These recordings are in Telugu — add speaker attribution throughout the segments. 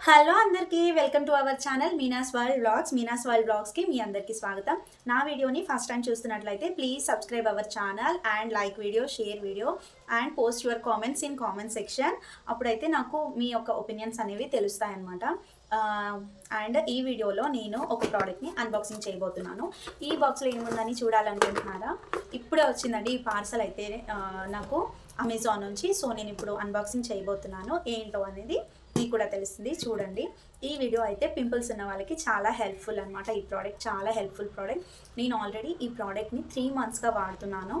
Speaker 1: హలో అందరికీ welcome to our channel Meena's world బ్లాగ్స్కి మీ అందరికీ స్వాగతం. నా వీడియోని ఫస్ట్ టైం చూస్తున్నట్లయితే please subscribe our channel and like video, share video and post your comments in comment section. అప్పుడైతే నాకు మీ యొక్క ఒపీనియన్స్ అనేవి తెలుస్తాయన్నమాట. అండ్ ఈ వీడియోలో నేను ఒక ప్రోడక్ట్ని అన్బాక్సింగ్ చేయబోతున్నాను. ఈ బాక్స్లో ఏముందని చూడాలనుకుంటున్నారా? ఇప్పుడే వచ్చిందండి ఈ పార్సల్ అయితే నాకు అమెజాన్ నుంచి. సో నేను ఇప్పుడు అన్బాక్సింగ్ చేయబోతున్నాను. ఏంటో అనేది మీకు కూడా తెలుస్తుంది, చూడండి. ఈ వీడియో అయితే పింపుల్స్ ఉన్న వాళ్ళకి చాలా హెల్ప్ఫుల్ అనమాట. ఈ ప్రోడక్ట్ చాలా హెల్ప్ఫుల్ ప్రోడక్ట్. నేను ఆల్రెడీ ఈ ప్రోడక్ట్ని 3 monthsగా వాడుతున్నాను.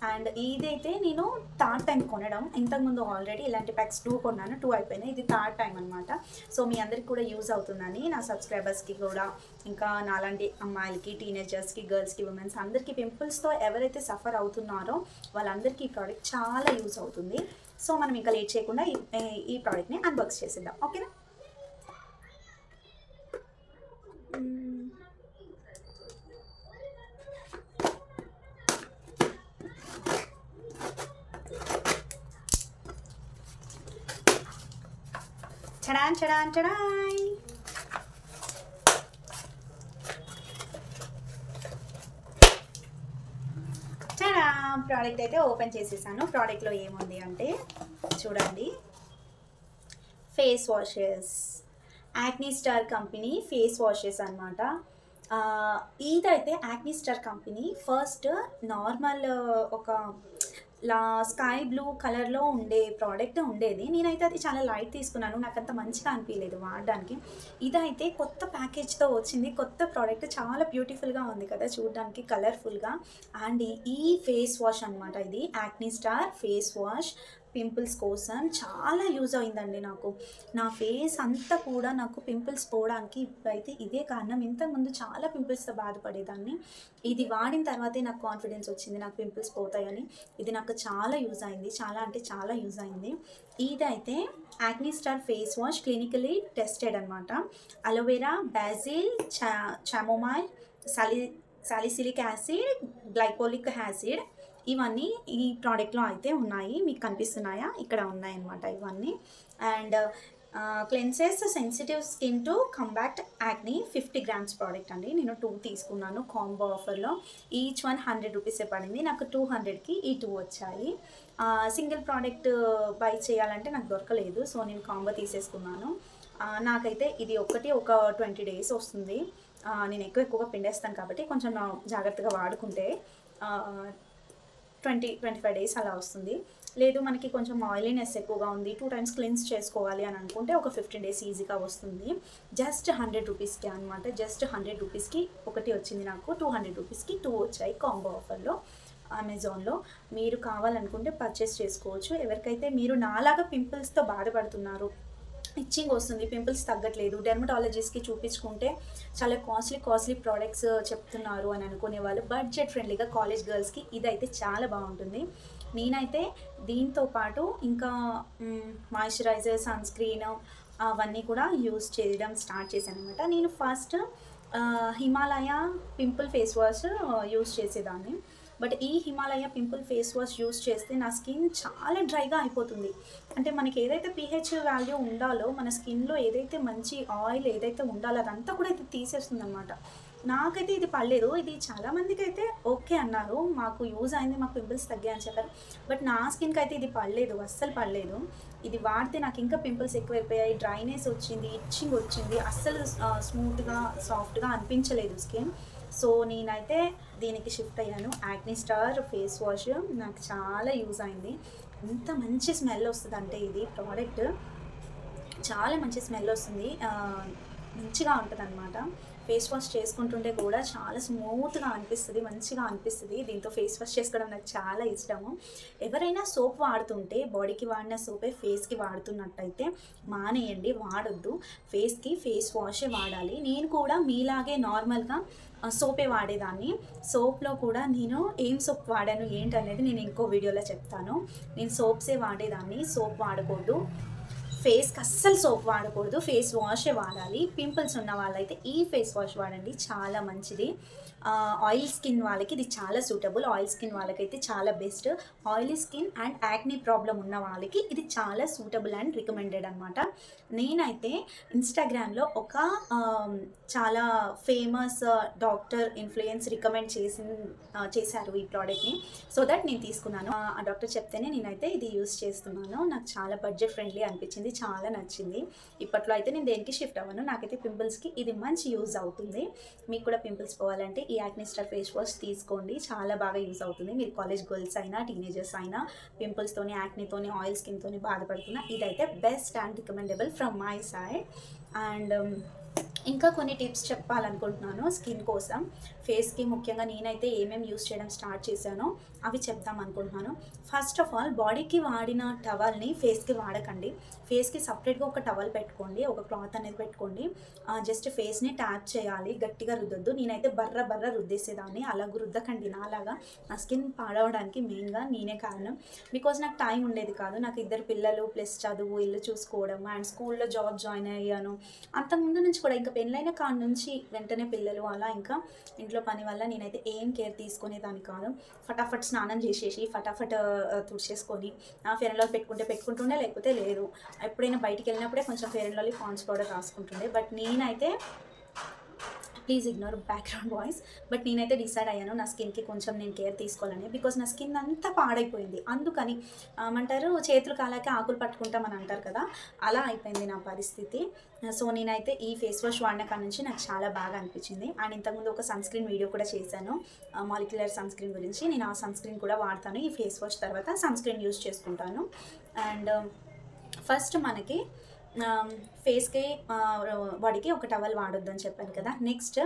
Speaker 1: అండ్ ఇదైతే నేను థర్డ్ టైం కొనడం. ఇంతకుముందు ఆల్రెడీ ఇలాంటి ప్యాక్స్ 2 కొన్నాను, 2 అయిపోయినాయి. ఇది థర్డ్ టైం అనమాట. సో మీ అందరికి కూడా యూజ్ అవుతుందని, నా సబ్స్క్రైబర్స్కి కూడా, ఇంకా నాలాంటి అమ్మాయిలకి, టీనేజర్స్కి, గర్ల్స్కి, ఉమెన్స్ అందరికీ పింపుల్స్తో ఎవరైతే సఫర్ అవుతున్నారో వాళ్ళందరికీ ఈ ప్రోడక్ట్ చాలా యూజ్ అవుతుంది. సో మనం ఇంకా లేట్ చేయకుండా ఈ ప్రోడక్ట్ని అన్బాక్స్ చేసేద్దాం, ఓకేనా? చడాన్ చడాన్ చడాయ్. ప్రోడక్ట్ అయితే ఓపెన్ చేసేసాను. ప్రోడక్ట్లో ఏముంది అంటే చూడండి, face washes, acne star company face washes అనమాట. ఇదైతే acne star company first normal ఒక స్కై బ్లూ కలర్లో ఉండే ప్రోడక్ట్ ఉండేది. నేనైతే అది చాలా లైట్ తీసుకున్నాను, నాకు అంత మంచిగా అనిపించలేదు వాడడానికి. ఇదైతే కొత్త ప్యాకేజ్తో వచ్చింది, కొత్త ప్రోడక్ట్, చాలా బ్యూటిఫుల్గా ఉంది కదా చూడడానికి, కలర్ఫుల్గా. అండ్ ఈ ఫేస్ వాష్ అనమాట, ఇది acne star face wash. Pimples కోసం చాలా యూజ్ అయిందండి నాకు. నా ఫేస్ అంతా కూడా నాకు పింపుల్స్ పోవడానికి ఇప్పుడైతే ఇదే కారణం. ఇంతకుముందు చాలా పింపుల్స్తో బాధపడేదాన్ని. ఇది వాడిన తర్వాతే నాకు కాన్ఫిడెన్స్ వచ్చింది నాకు పింపుల్స్ పోతాయని. ఇది నాకు చాలా యూజ్ అయింది, చాలా అంటే చాలా యూజ్ అయింది. ఇదైతే acne star face wash clinically tested అనమాట. Aloe vera, basil, chamomile, salicylic acid, glycolic acid, ఇవన్నీ ఈ ప్రోడక్ట్లో అయితే ఉన్నాయి. మీకు కనిపిస్తున్నాయా? ఇక్కడ ఉన్నాయన్నమాట ఇవన్నీ. And cleanses sensitive skin to combat acne 50 grams product అండి. నేను 2 తీసుకున్నాను కాంబో ఆఫర్లో. ఈచ్ 100 రూపీసే పడింది. నాకు 200కి ఈ 2 వచ్చాయి. సింగిల్ ప్రోడక్ట్ బై చేయాలంటే నాకు దొరకలేదు, సో నేను కాంబో తీసేసుకున్నాను. నాకైతే ఇది ఒకటి ఒక 20 days వస్తుంది. నేను ఎక్కువగా పిండేస్తాను కాబట్టి కొంచెం జాగ్రత్తగా వాడుకుంటే 20-25 days అలా వస్తుంది. లేదు మనకి కొంచెం ఆయిలీనెస్ ఎక్కువగా ఉంది, 2 times క్లీన్స్ చేసుకోవాలి అని అనుకుంటే ఒక 15 days ఈజీగా వస్తుంది. జస్ట్ 100 రూపీస్కి అనమాట. జస్ట్ 100 రూపీస్కి ఒకటి వచ్చింది నాకు, 200 రూపీస్కి 2 వచ్చాయి కాంబో ఆఫర్లో అమెజాన్లో. మీరు కావాలనుకుంటే పర్చేస్ చేసుకోవచ్చు. ఎవరికైతే మీరు నాలాగా పింపుల్స్తో బాధపడుతున్నారు, ఇచ్చింగ్ వస్తుంది, పింపుల్స్ తగ్గట్లేదు, డెర్మటాలజిస్ట్కి చూపించుకుంటే చాలా కాస్ట్లీ ప్రోడక్ట్స్ చెప్తున్నారు అని అనుకునే వాళ్ళు, బడ్జెట్ ఫ్రెండ్లీగా కాలేజ్ గర్ల్స్కి ఇదైతే చాలా బాగుంటుంది. నేనైతే దీంతో పాటు ఇంకా మాయిశ్చరైజర్, సన్ స్క్రీన్ అవన్నీ కూడా యూస్ చేయడం స్టార్ట్ చేశాను అనమాట. నేను first Himalaya pimple face wash use చేసేదాన్ని. బట్ ఈ Himalaya pimple face wash use చేస్తే నా స్కిన్ చాలా డ్రైగా అయిపోతుంది. అంటే మనకి ఏదైతే pH వాల్యూ ఉండాలో, మన స్కిన్లో ఏదైతే మంచి ఆయిల్ ఏదైతే ఉండాలో అదంతా కూడా ఇది తీసేస్తుంది అనమాట. నాకైతే ఇది పడలేదు. ఇది చాలామందికి అయితే ఓకే అన్నారు, మాకు యూజ్ అయింది, మాకు పింపుల్స్ తగ్గాయి అని చెప్పారు. బట్ నా స్కిన్కి అయితే ఇది పడలేదు, అస్సలు పడలేదు. ఇది వాడితే నాకు ఇంకా పింపుల్స్ ఎక్కువైపోయాయి, డ్రైనెస్ వచ్చింది, ఇచ్చింగ్ వచ్చింది, అస్సలు స్మూత్గా సాఫ్ట్గా అనిపించలేదు స్కిన్. సో నేనైతే దీనికి షిఫ్ట్ అయ్యాను. యాక్నీ స్టార్ ఫేస్ వాష్ నాకు చాలా యూజ్ అయింది. ఎంత మంచి స్మెల్ వస్తుంది అంటే ఇది ప్రోడక్ట్ చాలా మంచి స్మెల్ వస్తుంది, మంచిగా ఉంటుంది అనమాట. ఫేస్ వాష్ చేసుకుంటుంటే కూడా చాలా స్మూత్గా అనిపిస్తుంది, మంచిగా అనిపిస్తుంది. దీంతో ఫేస్ వాష్ చేసుకోవడం నాకు చాలా ఇష్టము. ఎవరైనా సోప్ వాడుతుంటే బాడీకి వాడిన సోపే ఫేస్కి వాడుతున్నట్టయితే మానేయండి, వాడొద్దు. ఫేస్కి ఫేస్ వాషే వాడాలి. నేను కూడా మీలాగే నార్మల్గా సోపే వాడేదాన్ని. సోప్లో కూడా నేను ఏం సోప్ వాడాను ఏంటనేది నేను ఇంకో వీడియోలో చెప్తాను. నేను సోప్సే వాడేదాన్ని, సోప్ వాడకూడదు. ఫేస్కి అస్సలు సోప్ వాడకూడదు, ఫేస్ వాషే వాడాలి. పింపుల్స్ ఉన్న వాళ్ళైతే ఈ ఫేస్ వాష్ వాడండి, చాలా మంచిది. ఆయిల్ స్కిన్ వాళ్ళకి ఇది చాలా సూటబుల్, ఆయిల్ స్కిన్ వాళ్ళకైతే చాలా best. Oily skin and acne problem ఉన్న వాళ్ళకి ఇది చాలా సూటబుల్ అండ్ రికమెండెడ్ అనమాట. నేనైతే ఇన్స్టాగ్రామ్లో ఒక చాలా ఫేమస్ డాక్టర్ ఇన్ఫ్లుయెన్స్ రికమెండ్ చేశారు ఈ ప్రోడక్ట్ని. సో దట్ నేను తీసుకున్నాను. ఆ డాక్టర్ చెప్తేనే నేనైతే ఇది యూస్ చేస్తున్నాను. నాకు చాలా బడ్జెట్ ఫ్రెండ్లీ అనిపించింది, చాలా నచ్చింది. ఇప్పట్లో అయితే నేను దేనికి షిఫ్ట్ అవ్వను. నాకైతే పింపుల్స్కి ఇది మంచి యూజ్ అవుతుంది. మీకు కూడా పింపుల్స్ పోవాలంటే ఈ యాక్నీ స్టార్ ఫేస్ వాష్ తీసుకోండి, చాలా బాగా యూజ్ అవుతుంది. మీరు కాలేజ్ గర్ల్స్ అయినా టీనేజర్స్ అయినా పింపుల్స్తోని యాక్నీతోని ఆయిల్ స్కిన్తోని బాధపడుతున్నా ఇదైతే best and recommendable from my side. And ఇంకా కొన్ని టిప్స్ చెప్పాలనుకుంటున్నాను స్కిన్ కోసం. ఫేస్కి ముఖ్యంగా నేనైతే ఏమేమి యూస్ చేయడం స్టార్ట్ చేశానో అవి చెప్తాం అనుకుంటున్నాను. ఫస్ట్ ఆఫ్ ఆల్, బాడీకి వాడిన టవల్ని ఫేస్కి వాడకండి. ఫేస్కి సపరేట్గా ఒక టవల్ పెట్టుకోండి, ఒక క్లాత్ అనేది పెట్టుకోండి. జస్ట్ ఫేస్ని ట్యాప్ చేయాలి, గట్టిగా రుద్దొద్దు. నేనైతే బర్ర రుద్దేసేదాన్ని, అలా రుద్దకండి. నాలాగా నా స్కిన్ పాడవడానికి మెయిన్గా నేనే కారణం. బికాజ్ నాకు టైం ఉండేది కాదు. నాకు 2 పిల్లలు ప్లస్ చదువు, ఇల్లు చూసుకోవడం అండ్ స్కూల్లో జాబ్ జాయిన్ అయ్యాను. అంతకుముందు నుంచి కూడా ఇంకా పెళ్ళైన కాడ నుంచి వెంటనే పిల్లలు, అలా ఇంకా ఇంట్లో పని వల్ల నేనైతే ఏం కేర్ తీసుకునేదాన్ని కాదు. ఫటాఫట్ స్నానం చేసేసి ఫటాఫట్ తుడిచేసుకొని ఫెయిర్ అండ్ లవ్లీ పెట్టుకుంటుండే, లేకపోతే లేదు. ఎప్పుడైనా బయటికి వెళ్ళినప్పుడే కొంచెం fair and lovely Pond's powder రాసుకుంటుండే. బట్ నేనైతే, please ignore background voice, but నేనైతే డిసైడ్ అయ్యాను నా స్కిన్కి కొంచెం నేను కేర్ తీసుకోవాలని. బికాజ్ నా స్కిన్ అంతా పాడైపోయింది. అందుకని ఏమంటారు, చేతులు కాలాకే ఆకులు పట్టుకుంటామని అంటారు కదా, అలా అయిపోయింది నా పరిస్థితి. సో నేనైతే ఈ ఫేస్ వాష్ వాడిన కాడ నుంచి నాకు చాలా బాగా అనిపించింది. అండ్ ఇంతకుముందు ఒక సన్ స్క్రీన్ వీడియో కూడా చేశాను, మాలిక్యులర్ సన్ స్క్రీన్ గురించి. నేను ఆ సన్ స్క్రీన్ కూడా వాడతాను. ఈ ఫేస్ వాష్ తర్వాత సన్ స్క్రీన్ యూస్ చేసుకుంటాను. అండ్ ఫస్ట్ మనకి ఫేస్కి బాడీకి ఒక టవల్ వాడొద్దు అని చెప్పాను కదా. నెక్స్ట్,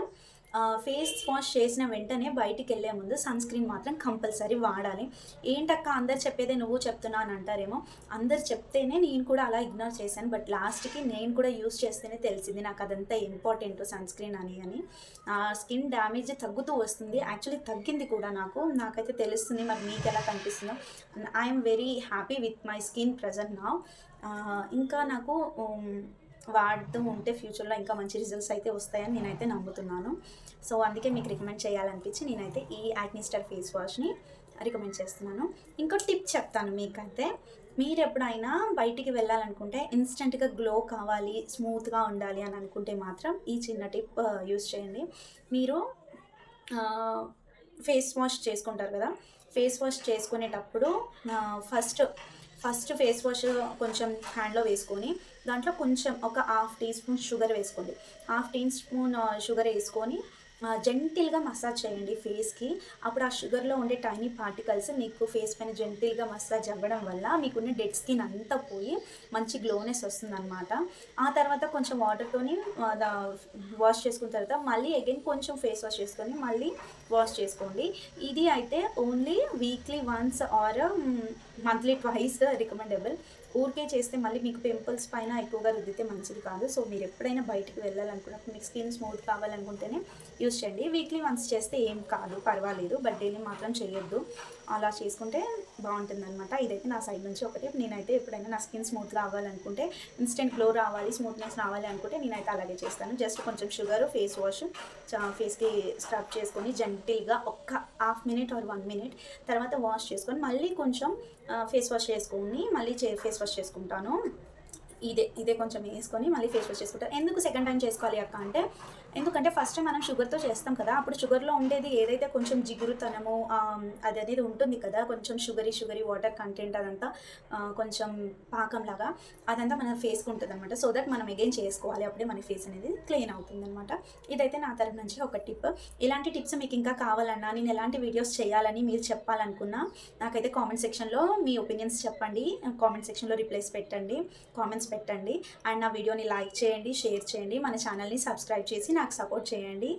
Speaker 1: ఫేస్ వాష్ చేసిన వెంటనే బయటికి వెళ్ళే ముందు సన్ స్క్రీన్ మాత్రం కంపల్సరీ వాడాలి. ఏంటక్క అందరు చెప్పేదే నువ్వు చెప్తున్నా అని అంటారేమో. అందరు చెప్తేనే నేను కూడా అలా ఇగ్నోర్ చేశాను. బట్ లాస్ట్కి నేను కూడా యూస్ చేస్తేనే తెలిసింది నాకు అదంతా ఇంపార్టెంట్ సన్ స్క్రీన్ అని. స్కిన్ డ్యామేజ్ తగ్గుతూ వస్తుంది, యాక్చువల్లీ తగ్గింది కూడా నాకైతే తెలుస్తుంది. మరి మీకు ఎలా కనిపిస్తుందో. I'm very happy with my skin present now. ఇంకా నాకు వాడుతూ ఉంటే ఫ్యూచర్లో ఇంకా మంచి రిజల్ట్స్ అయితే వస్తాయని నేనైతే నమ్ముతున్నాను. సో అందుకే మీకు రికమెండ్ చేయాలనిపించి నేనైతే ఈ యాక్నీ స్టార్ ఫేస్ వాష్ని రికమెండ్ చేస్తున్నాను. ఇంకో టిప్ చెప్తాను మీకైతే. మీరు ఎప్పుడైనా బయటికి వెళ్ళాలనుకుంటే, ఇన్స్టెంట్గా గ్లో కావాలి, స్మూత్గా ఉండాలి అని అనుకుంటే మాత్రం ఈ చిన్న టిప్ యూస్ చేయండి. మీరు ఫేస్ వాష్ చేసుకుంటారు కదా, ఫేస్ వాష్ చేసుకునేటప్పుడు ఫస్ట్ ఫేస్ వాష్ కొంచెం హ్యాండ్లో వేసుకొని దాంట్లో కొంచెం ఒక 1/2 టీ స్పూన్ షుగర్ వేసుకోండి. 1/2 టీ స్పూన్ షుగర్ వేసుకొని జెంటిల్గా మసాజ్ చేయండి ఫేస్కి. అప్పుడు ఆ షుగర్లో ఉండే టైనీ పార్టికల్స్ మీకు ఫేస్ పైన జెంటిల్గా మసాజ్ అవ్వడం వల్ల మీకున్న డెడ్ స్కిన్ అంతా పోయి మంచి గ్లోనెస్ వస్తుందన్నమాట. ఆ తర్వాత కొంచెం వాటర్తోని వాష్ చేసుకున్న తర్వాత మళ్ళీ అగైన్ కొంచెం ఫేస్ వాష్ చేసుకొని మళ్ళీ వాష్ చేసుకోండి. ఇది అయితే only weekly once or monthly twice recommendable. ఊరికే చేస్తే మళ్ళీ మీకు పింపుల్స్ పైన ఎక్కువగా రుద్దితే మంచిది కాదు. సో మీరు ఎప్పుడైనా బయటికి వెళ్ళాలనుకున్నప్పుడు మీకు స్కిన్ స్మూత్ కావాలనుకుంటేనే యూస్ చేయండి. వీక్లీ వన్స్ చేస్తే ఏం కాదు, పర్వాలేదు. బట్ డైలీ మాత్రం చేయొద్దు. అలా చేసుకుంటే బాగుంటుంది అనమాట. ఇదైతే నా సైడ్ నుంచి ఒకటి. నేనైతే ఎప్పుడైనా నా స్కిన్ స్మూత్గా అవ్వాలనుకుంటే, ఇన్స్టెంట్ గ్లో రావాలి, స్మూత్నెస్ రావాలి అనుకుంటే నేనైతే అలాగే చేస్తాను. జస్ట్ కొంచెం షుగర్, ఫేస్ వాష్ ఫేస్కి స్క్రబ్ చేసుకొని జెంటిల్గా ఒక్క 1/2 మినిట్ ఆర్ 1 మినిట్ తర్వాత వాష్ చేసుకొని మళ్ళీ కొంచెం ఫేస్ వాష్ చేసుకొని మళ్ళీ ఫేస్ వాష్ చేసుకుంటాను. ఇదే కొంచెం వేసుకొని మళ్ళీ ఫేస్ వాష్ చేసుకుంటాను. ఎందుకు సెకండ్ టైం చేసుకోవాలి అక్క అంటే, ఎందుకంటే ఫస్ట్ మనం షుగర్తో చేస్తాం కదా, అప్పుడు షుగర్లో ఉండేది ఏదైతే కొంచెం జిగురుతనము అది అనేది ఉంటుంది కదా, కొంచెం షుగరీ వాటర్ కంటెంట్ అదంతా కొంచెం పాకంలాగా అదంతా మన ఫేస్కి ఉంటుంది అనమాట. సో దట్ మనం అగైన్ చేసుకోవాలి, అప్పుడే మన ఫేస్ అనేది క్లీన్ అవుతుంది అనమాట. ఇదైతే నా తరఫు నుంచి ఒక టిప్. ఇలాంటి టిప్స్ మీకు ఇంకా కావాలన్నా, నేను ఎలాంటి వీడియోస్ చేయాలని మీరు చెప్పాలనుకున్నా నాకైతే కామెంట్ సెక్షన్లో మీ ఒపీనియన్స్ చెప్పండి. కామెంట్ సెక్షన్లో రిప్లైస్ పెట్టండి, కామెంట్స్ పెట్టండి. అండ్ నా వీడియోని లైక్ చేయండి, షేర్ చేయండి, మన ఛానల్ని సబ్స్క్రైబ్ చేసి నాకు సపోర్ట్ చేయండి.